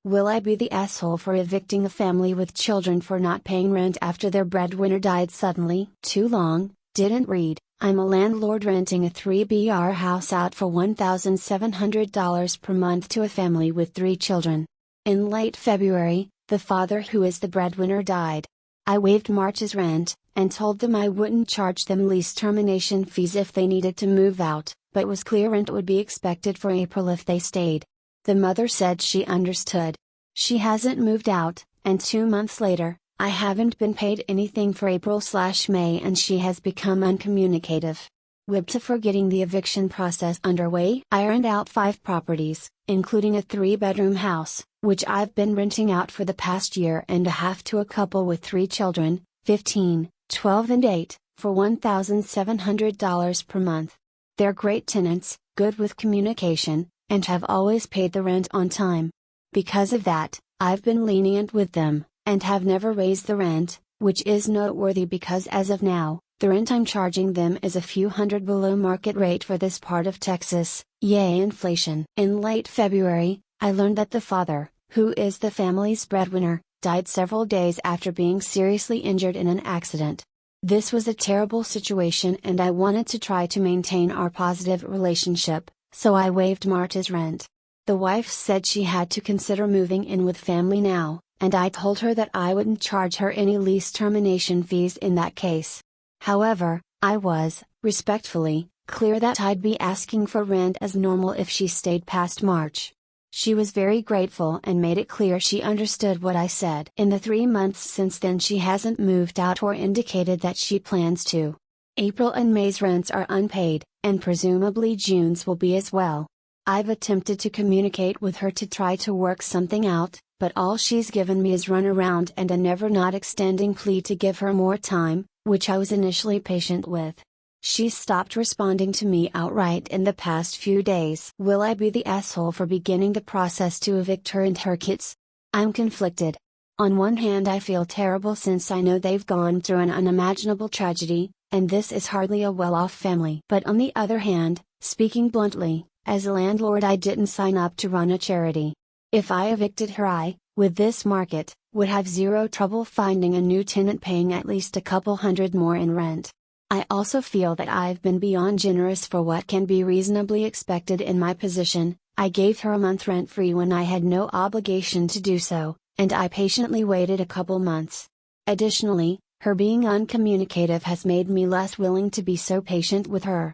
Will I be the asshole for evicting a family with children for not paying rent after their breadwinner died suddenly? Too long, didn't read. I'm a landlord renting a 3BR house out for $1,700 per month to a family with 3 children. In late February, the father who is the breadwinner died. I waived March's rent, and told them I wouldn't charge them lease termination fees if they needed to move out, but was clear rent would be expected for April if they stayed. The mother said she understood. She hasn't moved out, and 2 months later, I haven't been paid anything for April/May and she has become uncommunicative. WIBTA for getting the eviction process underway. I ironed out 5 properties, including a 3-bedroom house, which I've been renting out for the past year and a half to a couple with 3 children, 15, 12 and 8, for $1,700 per month. They're great tenants, good with communication, and have always paid the rent on time. Because of that, I've been lenient with them, and have never raised the rent, which is noteworthy because as of now, the rent I'm charging them is a few hundred below market rate for this part of Texas. Yay inflation. In late February, I learned that the father, who is the family's breadwinner, died several days after being seriously injured in an accident. This was a terrible situation and I wanted to try to maintain our positive relationship, so I waived Marta's rent. The wife said she had to consider moving in with family now, and I told her that I wouldn't charge her any lease termination fees in that case. However, I was, respectfully, clear that I'd be asking for rent as normal if she stayed past March. She was very grateful and made it clear she understood what I said. In the 3 months since then she hasn't moved out or indicated that she plans to. April and May's rents are unpaid, and presumably June's will be as well. I've attempted to communicate with her to try to work something out, but all she's given me is runaround and a never not extending plea to give her more time, which I was initially patient with. She's stopped responding to me outright in the past few days. Will I be the asshole for beginning the process to evict her and her kids? I'm conflicted. On one hand I feel terrible since I know they've gone through an unimaginable tragedy, and this is hardly a well-off family. But on the other hand, speaking bluntly, as a landlord I didn't sign up to run a charity. If I evicted her with this market, would have zero trouble finding a new tenant paying at least a couple hundred more in rent. I also feel that I've been beyond generous for what can be reasonably expected in my position. I gave her a month rent-free when I had no obligation to do so, and I patiently waited a couple months. Additionally, her being uncommunicative has made me less willing to be so patient with her.